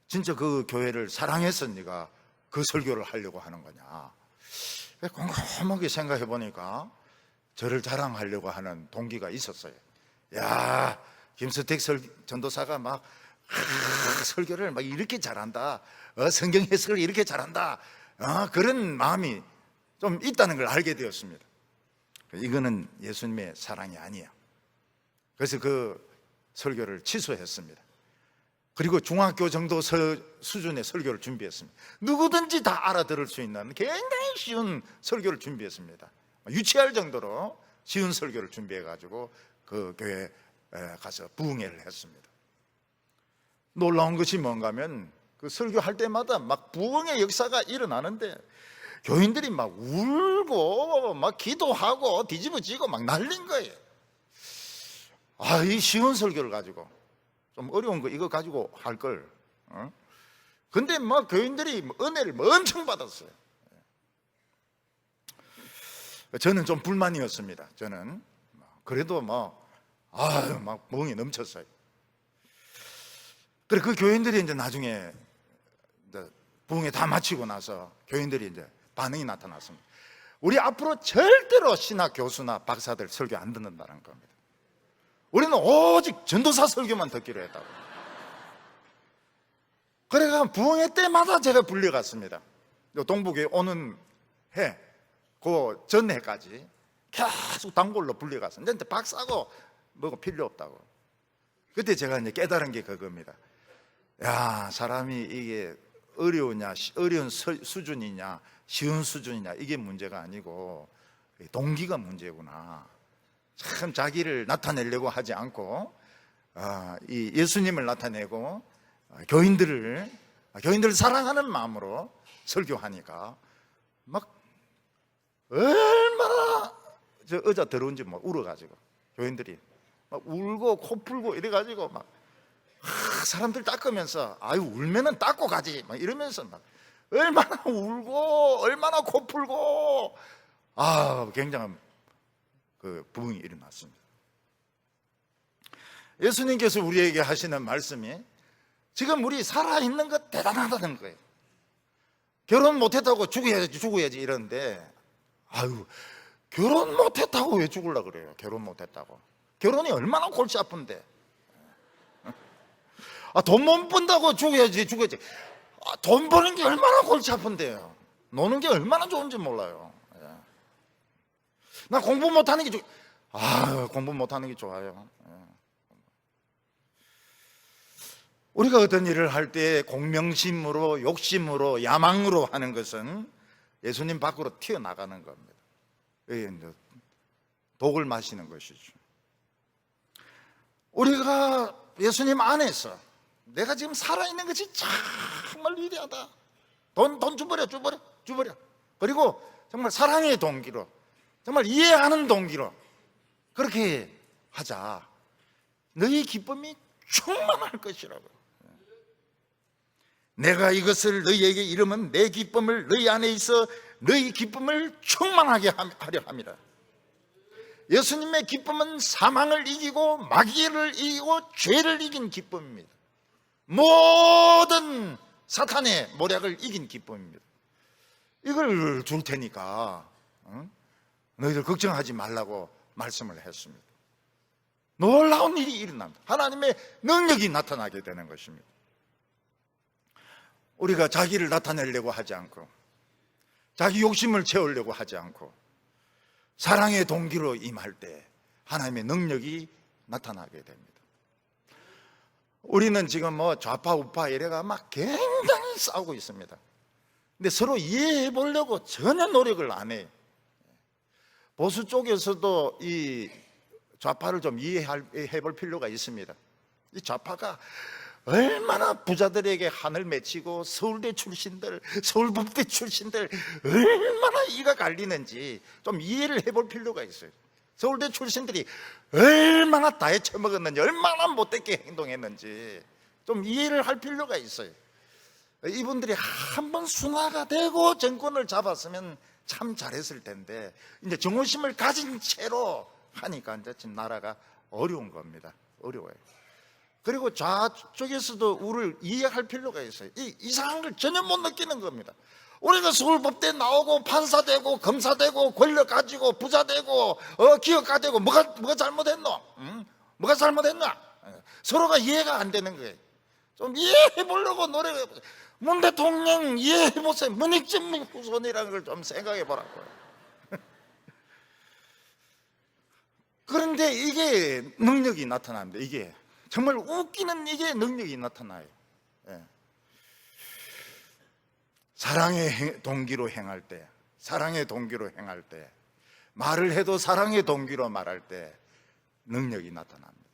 진짜 그 교회를 사랑해서 네가 그 설교를 하려고 하는 거냐? 곰곰하게 생각해 보니까 저를 자랑하려고 하는 동기가 있었어요. 야, 김수택 전도사가 막 설교를 막 이렇게 잘한다, 성경 해석을 이렇게 잘한다, 그런 마음이 좀 있다는 걸 알게 되었습니다. 이거는 예수님의 사랑이 아니야. 그래서 그 설교를 취소했습니다. 그리고 중학교 정도 수준의 설교를 준비했습니다. 누구든지 다 알아들을 수 있는 굉장히 쉬운 설교를 준비했습니다. 유치할 정도로 쉬운 설교를 준비해가지고 그 교회에 가서 부흥회를 했습니다. 놀라운 것이 뭔가 하면 그 설교할 때마다 막 부흥의 역사가 일어나는데 교인들이 막 울고 막 기도하고 뒤집어지고 막 난린 거예요. 이 쉬운 설교를 가지고 좀 어려운 거 이거 가지고 할 걸. 근데 막 교인들이 은혜를 엄청 받았어요. 저는 좀 불만이었습니다. 저는 그래도 막 부흥이 넘쳤어요. 그래 그 교인들이 이제 나중에 부흥회 다 마치고 나서 교인들이 이제 반응이 나타났습니다. 우리 앞으로 절대로 신학 교수나 박사들 설교 안 듣는다는 겁니다. 우리는 오직 전도사 설교만 듣기로 했다고. 그래가 부흥회 때마다 제가 불려갔습니다. 동북에 오는 해, 그 전해까지 계속 단골로 불려갔어요. 근데 박사고 뭐가 필요 없다고. 그때 제가 이제 깨달은 게 그겁니다. 야, 사람이 이게 어려운 수준이냐, 쉬운 수준이냐, 이게 문제가 아니고 동기가 문제구나. 참 자기를 나타내려고 하지 않고 이 예수님을 나타내고 교인들을 사랑하는 마음으로 설교하니까 막 얼마나 저 의자 더러운지 막 울어가지고 교인들이 막 울고 코 풀고 이래가지고 막 사람들 닦으면서 울면은 닦고 가지 막 이러면서 막 얼마나 울고 얼마나 코 풀고 굉장한 그 부흥이 일어났습니다. 예수님께서 우리에게 하시는 말씀이 지금 우리 살아있는 것 대단하다는 거예요. 결혼 못했다고 죽어야지 이러는데 결혼 못했다고 왜 죽으려고 그래요? 결혼 못했다고. 결혼이 얼마나 골치 아픈데. 돈 못 번다고 죽어야지. 돈 버는 게 얼마나 골치 아픈데요. 노는 게 얼마나 좋은지 몰라요. 나 공부 못하는 게 공부 못하는 게 좋아요. 우리가 어떤 일을 할 때 공명심으로 욕심으로 야망으로 하는 것은 예수님 밖으로 튀어나가는 겁니다. 독을 마시는 것이죠. 우리가 예수님 안에서 내가 지금 살아있는 것이 정말 위대하다. 돈 줘버려. 그리고 정말 사랑의 동기로, 정말 이해하는 동기로 그렇게 하자. 너희 기쁨이 충만할 것이라고. 내가 이것을 너희에게 이르면 내 기쁨을 너희 안에 있어 너희 기쁨을 충만하게 하려 함이라. 예수님의 기쁨은 사망을 이기고 마귀를 이기고 죄를 이긴 기쁨입니다. 모든 사탄의 모략을 이긴 기쁨입니다. 이걸 줄 테니까 너희들 걱정하지 말라고 말씀을 했습니다. 놀라운 일이 일어납니다. 하나님의 능력이 나타나게 되는 것입니다. 우리가 자기를 나타내려고 하지 않고 자기 욕심을 채우려고 하지 않고 사랑의 동기로 임할 때 하나님의 능력이 나타나게 됩니다. 우리는 지금 뭐 좌파 우파 이래가 막 굉장히 싸우고 있습니다. 근데 서로 이해해 보려고 전혀 노력을 안 해요. 보수 쪽에서도 이 좌파를 좀 이해해 볼 필요가 있습니다. 이 좌파가 얼마나 부자들에게 한을 맺히고 서울대 출신들, 서울법대 출신들 얼마나 이가 갈리는지 좀 이해를 해볼 필요가 있어요. 서울대 출신들이 얼마나 다 헤쳐먹었는지, 얼마나 못되게 행동했는지 좀 이해를 할 필요가 있어요. 이분들이 한번 순화가 되고 정권을 잡았으면 참 잘했을 텐데 이제 정오심을 가진 채로 하니까 이제 지금 나라가 어려운 겁니다. 어려워요. 그리고 좌쪽에서도 우리를 이해할 필요가 있어요. 이 이상한 걸 전혀 못 느끼는 겁니다. 우리가 서울법대 나오고 판사 되고 검사 되고 권력 가지고 부자 되고 기업가 되고 뭐가 잘못했노? 뭐가 잘못했나? 서로가 이해가 안 되는 거예요. 좀 이해해 보려고 노력해 보세요. 문 대통령 이해해 보세요. 문익진 후손이라는 걸 좀 생각해 보라고요. 그런데 이게 능력이 나타납니다. 이게 정말 웃기는 이게 능력이 나타나요. 예. 사랑의 동기로 행할 때, 사랑의 동기로 행할 때, 말을 해도 사랑의 동기로 말할 때 능력이 나타납니다.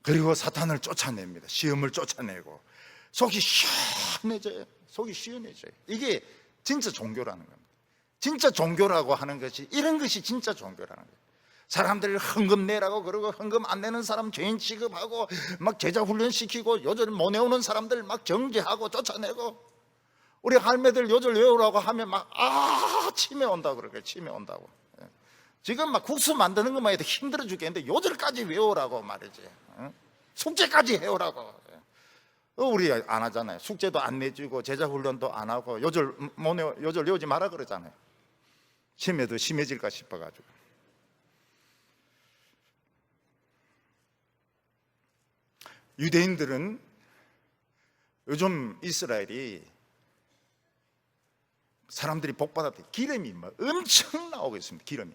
그리고 사탄을 쫓아냅니다. 시험을 쫓아내고 속이 시원해져요. 속이 시원해져요. 이게 진짜 종교라는 겁니다. 진짜 종교라고 하는 것이 이런 것이 진짜 종교라는 거예요. 사람들을 헌금 내라고 그러고 헌금 안 내는 사람 죄인 취급하고 막 제자 훈련시키고 요절 못 외우는 사람들 막 정죄하고 쫓아내고 우리 할매들 요절 외우라고 하면 막 치매 온다고 그러게. 치매 온다고. 지금 막 국수 만드는 것만 해도 힘들어 죽겠는데 요절까지 외우라고 말이지. 숙제까지 해오라고. 우리 안 하잖아요. 숙제도 안 내주고 제자 훈련도 안 하고 요절 외우지 마라 그러잖아요. 치매도 심해질까 싶어가지고. 유대인들은 요즘 이스라엘이 사람들이 복받을 때 기름이 막 엄청 나오고 있습니다. 기름이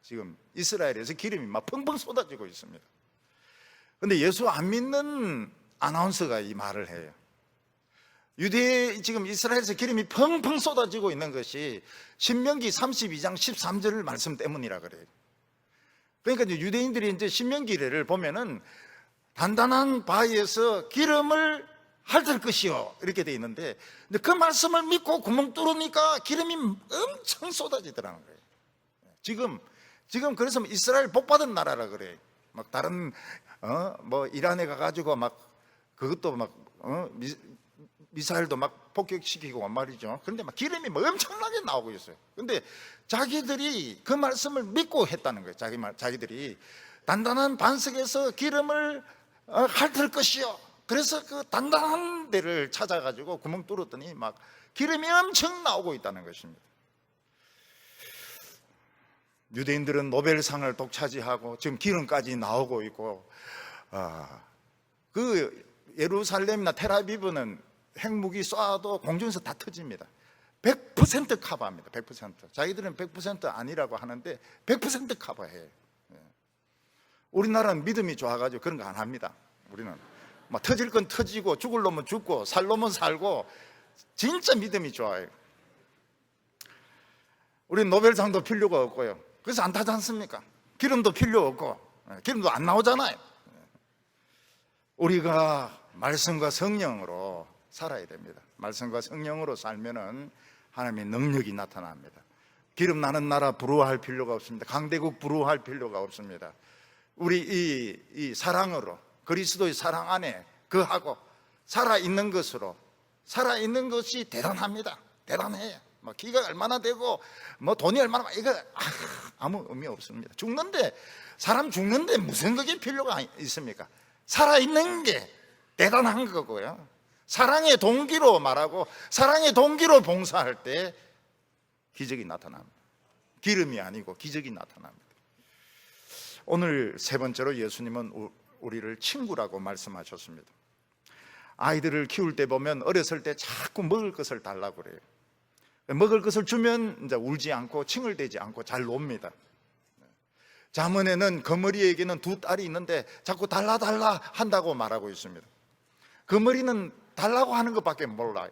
지금 이스라엘에서 기름이 막 펑펑 쏟아지고 있습니다. 그런데 예수 안 믿는 아나운서가 이 말을 해요. 지금 이스라엘에서 기름이 펑펑 쏟아지고 있는 것이 신명기 32장 13절 말씀 때문이라 그래요. 그러니까 이제 유대인들이 이제 신명기를 보면은 단단한 바위에서 기름을 핥을 것이요 이렇게 돼 있는데 근데 그 말씀을 믿고 구멍 뚫으니까 기름이 엄청 쏟아지더라는 거예요. 지금 그래서 이스라엘 복받은 나라라 그래요. 막 다른 뭐 이란에 가가지고 막 그것도 막 미사일도 막 폭격시키고 말이죠. 그런데 막 기름이 뭐 엄청나게 나오고 있어요. 근데 자기들이 그 말씀을 믿고 했다는 거예요. 자기들이 단단한 반석에서 기름을 핥을 것이요. 그래서 그 단단한 데를 찾아가지고 구멍 뚫었더니 막 기름이 엄청 나오고 있다는 것입니다. 유대인들은 노벨상을 독차지하고 지금 기름까지 나오고 있고 그 예루살렘이나 텔아비브는 핵무기 쏴도 공중에서 다 터집니다. 100% 커버합니다. 100%. 자기들은 100% 아니라고 하는데 100% 커버해요. 우리나라는 믿음이 좋아가지고 그런 거 안 합니다. 우리는 막 터질 건 터지고 죽을 놈은 죽고 살 놈은 살고 진짜 믿음이 좋아요. 우리는 노벨상도 필요가 없고요. 그래서 안 타지 않습니까? 기름도 필요 없고 기름도 안 나오잖아요. 우리가 말씀과 성령으로 살아야 됩니다. 말씀과 성령으로 살면은 하나님의 능력이 나타납니다. 기름 나는 나라 부러워할 필요가 없습니다. 강대국 부러워할 필요가 없습니다. 우리 이 사랑으로, 그리스도의 사랑 안에 거하고 살아있는 것으로, 살아있는 것이 대단합니다. 대단해요. 뭐 기가 얼마나 되고 뭐 돈이 얼마나, 이거 아무 의미 없습니다. 죽는데, 사람 죽는데 무슨 그게 필요가 있습니까? 살아있는 게 대단한 거고요. 사랑의 동기로 말하고 사랑의 동기로 봉사할 때 기적이 나타납니다. 기름이 아니고 기적이 나타납니다. 오늘 세 번째로 예수님은 우리를 친구라고 말씀하셨습니다. 아이들을 키울 때 보면 어렸을 때 자꾸 먹을 것을 달라고 그래요. 먹을 것을 주면 이제 울지 않고 칭얼대지 않고 잘 놉니다. 자문에는 거머리에게는 두 딸이 있는데 자꾸 달라 한다고 말하고 있습니다. 거머리는 달라고 하는 것밖에 몰라요.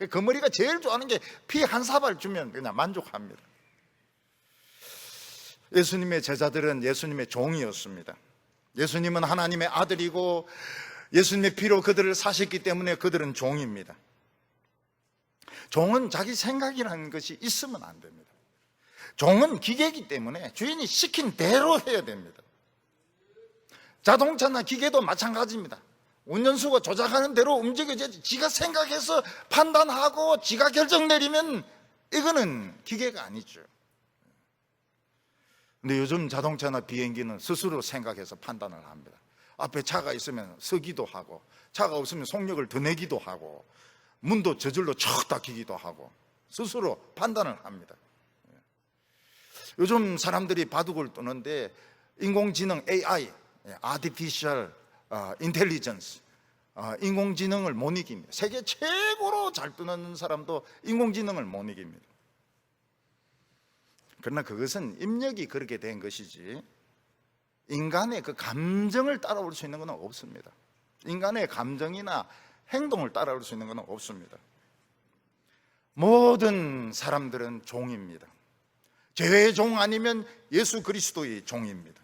거머리가 제일 좋아하는 게 피 한 사발 주면 그냥 만족합니다. 예수님의 제자들은 예수님의 종이었습니다. 예수님은 하나님의 아들이고 예수님의 피로 그들을 사셨기 때문에 그들은 종입니다. 종은 자기 생각이라는 것이 있으면 안 됩니다. 종은 기계이기 때문에 주인이 시킨 대로 해야 됩니다. 자동차나 기계도 마찬가지입니다. 운전수가 조작하는 대로 움직여야지. 지가 생각해서 판단하고 지가 결정 내리면 이거는 기계가 아니죠. 근데 요즘 자동차나 비행기는 스스로 생각해서 판단을 합니다. 앞에 차가 있으면 서기도 하고, 차가 없으면 속력을 더 내기도 하고, 문도 저절로 척 닫히기도 하고, 스스로 판단을 합니다. 요즘 사람들이 바둑을 두는데 인공지능 AI, Artificial Intelligence, 인공지능을 못 이깁니다. 세계 최고로 잘 두는 사람도 인공지능을 못 이깁니다. 그러나 그것은 입력이 그렇게 된 것이지 인간의 그 감정을 따라올 수 있는 건 없습니다. 인간의 감정이나 행동을 따라올 수 있는 건 없습니다. 모든 사람들은 종입니다. 죄의 종 아니면 예수 그리스도의 종입니다.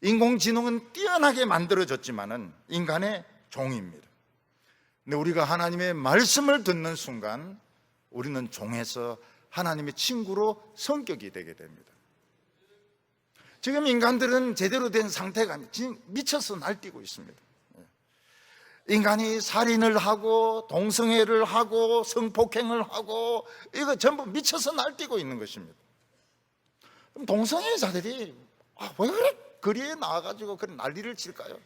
인공지능은 뛰어나게 만들어졌지만은 인간의 종입니다. 근데 우리가 하나님의 말씀을 듣는 순간 우리는 종에서 하나님의 친구로 성격이 되게 됩니다. 지금 인간들은 제대로 된 상태가 미쳐서 날뛰고 있습니다. 인간이 살인을 하고 동성애를 하고 성폭행을 하고 이거 전부 미쳐서 날뛰고 있는 것입니다. 그럼 동성애자들이 왜 그래 거리에 나와가지고 그런 난리를 칠까요?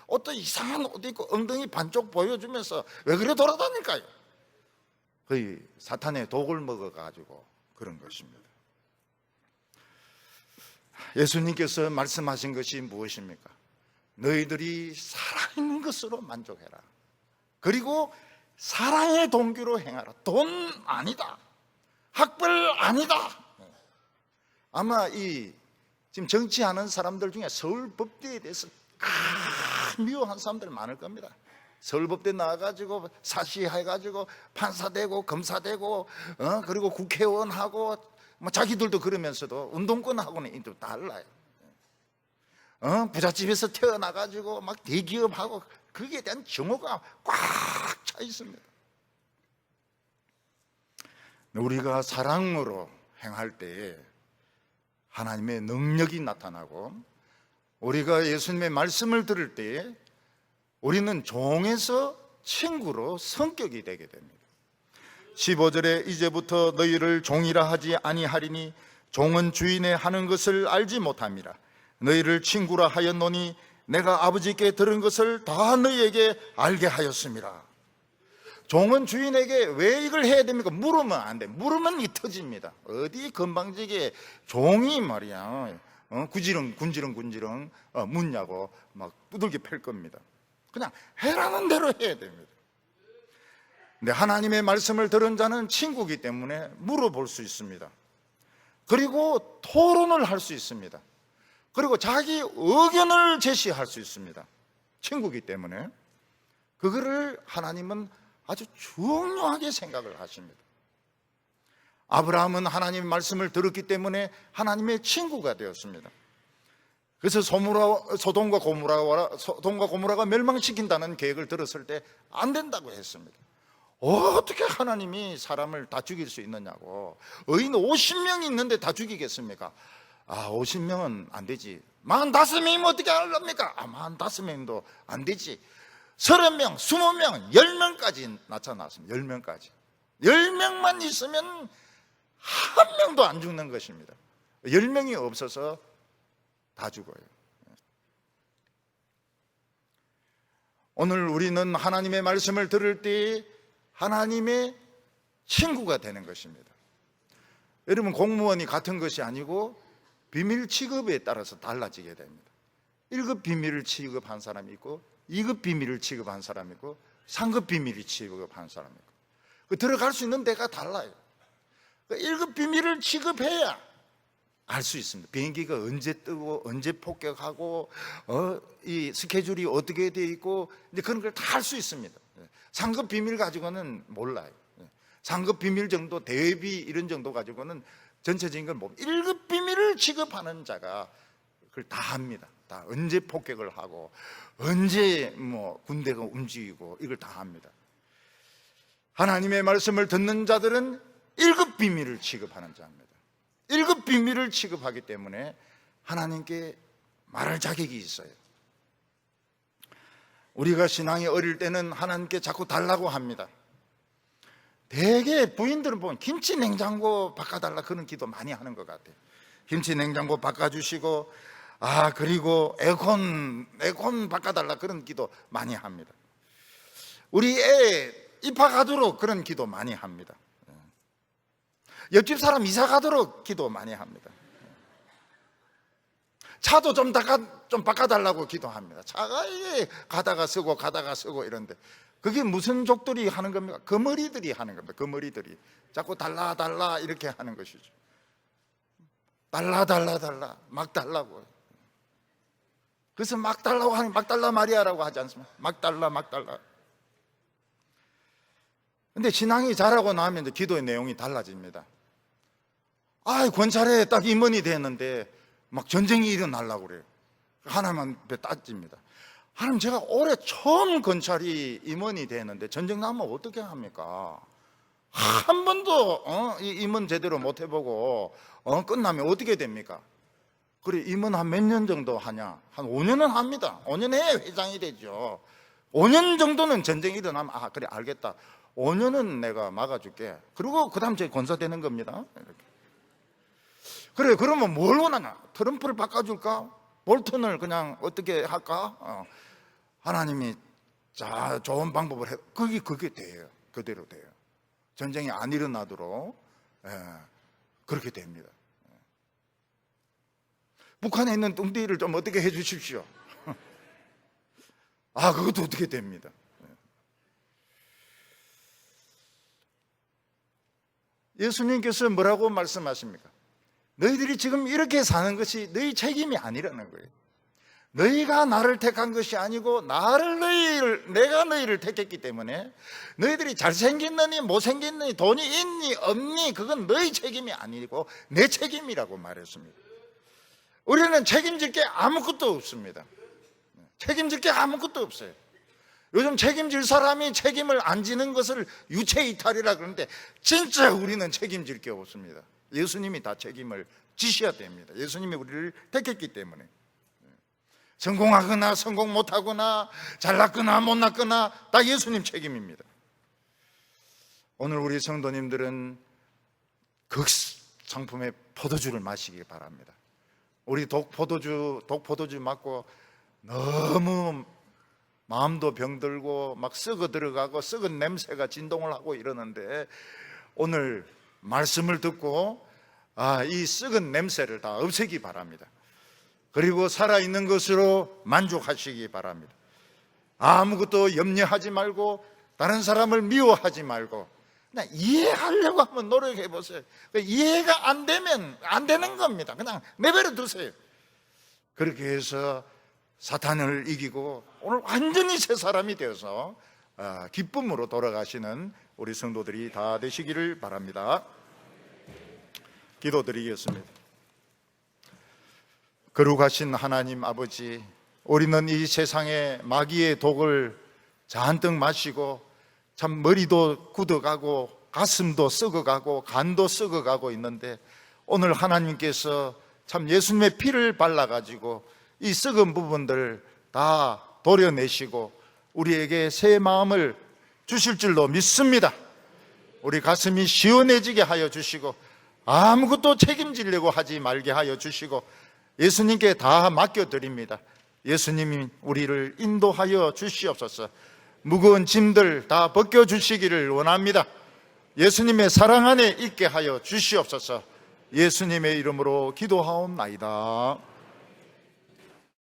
옷도 이상한 옷 입고 엉덩이 반쪽 보여주면서 왜 그래 돌아다닐까요? 거의 사탄의 독을 먹어가지고 그런 것입니다. 예수님께서 말씀하신 것이 무엇입니까? 너희들이 살아있는 것으로 만족해라. 그리고 사랑의 동기로 행하라. 돈 아니다. 학벌 아니다. 아마 지금 정치하는 사람들 중에 서울법대에 대해서 미워한 사람들 많을 겁니다. 서울법대 나와가지고 사시해가지고 판사 되고 검사 되고 그리고 국회의원하고 뭐 자기들도 그러면서도 운동권하고는 또 달라요. 부잣집에서 태어나가지고 막 대기업하고 거기에 대한 정오가 꽉 차 있습니다. 우리가 사랑으로 행할 때에 하나님의 능력이 나타나고 우리가 예수님의 말씀을 들을 때에 우리는 종에서 친구로 성격이 되게 됩니다. 15절에 이제부터 너희를 종이라 하지 아니하리니 종은 주인의 하는 것을 알지 못함이라. 너희를 친구라 하였노니 내가 아버지께 들은 것을 다 너희에게 알게 하였음이라. 종은 주인에게 왜 이걸 해야 됩니까? 물으면 안 돼. 물으면 이 터집니다. 어디 건방지게 종이 말이야 군지렁 묻냐고 막 두들겨 팰 겁니다. 그냥 해라는 대로 해야 됩니다. 근데 하나님의 말씀을 들은 자는 친구이기 때문에 물어볼 수 있습니다. 그리고 토론을 할 수 있습니다. 그리고 자기 의견을 제시할 수 있습니다. 친구이기 때문에 그거를 하나님은 아주 중요하게 생각을 하십니다. 아브라함은 하나님의 말씀을 들었기 때문에 하나님의 친구가 되었습니다. 그래서 소돔과 고모라가 멸망시킨다는 계획을 들었을 때 안 된다고 했습니다. 어떻게 하나님이 사람을 다 죽일 수 있느냐고. 의인 50명이 있는데 다 죽이겠습니까? 50명은 안 되지. 45명이면 어떻게 하렵니까? 45명도 안 되지. 30명, 20명, 10명까지 나타났습니다. 10명까지. 10명만 있으면 한 명도 안 죽는 것입니다. 10명이 없어서 다 죽어요. 오늘 우리는 하나님의 말씀을 들을 때 하나님의 친구가 되는 것입니다. 여러분, 공무원이 같은 것이 아니고 비밀 취급에 따라서 달라지게 됩니다. 1급 비밀을 취급한 사람이 있고 2급 비밀을 취급한 사람이 있고 3급 비밀을 취급한 사람이 있고 들어갈 수 있는 데가 달라요. 1급 비밀을 취급해야 알 수 있습니다. 비행기가 언제 뜨고 언제 폭격하고 이 스케줄이 어떻게 돼 있고 이제 그런 걸 다 알 수 있습니다. 3급 비밀 가지고는 몰라요. 3급 비밀 정도, 대외비 이런 정도 가지고는 전체적인 걸 모릅니다. 1급 비밀을 취급하는 자가 그걸 다 합니다. 다 언제 폭격을 하고 언제 군대가 움직이고 이걸 다 합니다. 하나님의 말씀을 듣는 자들은 1급 비밀을 취급하는 자입니다. 1급 비밀을 취급하기 때문에 하나님께 말할 자격이 있어요. 우리가 신앙이 어릴 때는 하나님께 자꾸 달라고 합니다. 대개 부인들은 보면 김치 냉장고 바꿔달라 그런 기도 많이 하는 것 같아요. 김치 냉장고 바꿔주시고 그리고 에어컨 바꿔달라 그런 기도 많이 합니다. 우리 애 입학하도록 그런 기도 많이 합니다. 옆집 사람 이사 가도록 기도 많이 합니다. 차도 좀 바꿔달라고 기도합니다. 차가 이게 가다가 서고 이런데 그게 무슨 족들이 하는 겁니까? 거머리들이 하는 겁니다. 거머리들이 자꾸 달라 이렇게 하는 것이죠. 달라 막 달라고. 그래서 막 달라고 하는 막 달라 마리아라고 하지 않습니까? 막 달라. 근데 신앙이 자라고 나면 기도의 내용이 달라집니다. 권찰에 딱 임원이 됐는데 막 전쟁이 일어나려고 그래요. 하나님한테 따집니다. 하나님, 제가 올해 처음 건찰이 임원이 됐는데 전쟁 나면 어떻게 합니까? 한 번도 이 임원 제대로 못 해보고 끝나면 어떻게 됩니까? 그래, 임원 한 몇 년 정도 하냐? 한 5년은 합니다. 5년에 회장이 되죠. 5년 정도는 전쟁이 일어나면 그래, 알겠다. 5년은 내가 막아줄게. 그리고 그 다음 제 권사되는 겁니다. 이렇게. 그래, 그러면 뭘 원하냐? 트럼프를 바꿔줄까? 볼턴을 그냥 어떻게 할까? 하나님이 좋은 방법을 해. 그게 돼요. 그대로 돼요. 전쟁이 안 일어나도록 그렇게 됩니다. 북한에 있는 뚱띠를 좀 어떻게 해 주십시오. 그것도 어떻게 됩니다. 예수님께서 뭐라고 말씀하십니까? 너희들이 지금 이렇게 사는 것이 너희 책임이 아니라는 거예요. 너희가 나를 택한 것이 아니고 내가 너희를 택했기 때문에 너희들이 잘생겼느니 못생겼느니 돈이 있니 없니 그건 너희 책임이 아니고 내 책임이라고 말했습니다. 우리는 책임질 게 아무것도 없습니다. 책임질 게 아무것도 없어요. 요즘 책임질 사람이 책임을 안 지는 것을 유체이탈이라 그러는데 진짜 우리는 책임질 게 없습니다. 예수님이 다 책임을 지셔야 됩니다. 예수님이 우리를 택했기 때문에. 성공하거나 성공 못하거나 잘났거나 못났거나 다 예수님 책임입니다. 오늘 우리 성도님들은 극상품의 포도주를 마시기 바랍니다. 우리 독포도주 맞고 너무 마음도 병들고 막 썩어 들어가고 썩은 냄새가 진동을 하고 이러는데 오늘 말씀을 듣고 이 썩은 냄새를 다 없애기 바랍니다. 그리고 살아있는 것으로 만족하시기 바랍니다. 아무것도 염려하지 말고 다른 사람을 미워하지 말고 그냥 이해하려고 한번 노력해 보세요. 이해가 안 되면 안 되는 겁니다. 그냥 내버려 두세요. 그렇게 해서 사탄을 이기고 오늘 완전히 새 사람이 되어서 기쁨으로 돌아가시는 우리 성도들이 다 되시기를 바랍니다. 기도드리겠습니다. 거룩하신 하나님 아버지, 우리는 이 세상에 마귀의 독을 잔뜩 마시고 참 머리도 굳어가고 가슴도 썩어가고 간도 썩어가고 있는데, 오늘 하나님께서 참 예수님의 피를 발라가지고 이 썩은 부분들 다 도려내시고 우리에게 새 마음을 주실 줄로 믿습니다. 우리 가슴이 시원해지게 하여 주시고 아무것도 책임지려고 하지 말게 하여 주시고 예수님께 다 맡겨드립니다. 예수님이 우리를 인도하여 주시옵소서. 무거운 짐들 다 벗겨주시기를 원합니다. 예수님의 사랑 안에 있게 하여 주시옵소서. 예수님의 이름으로 기도하옵나이다.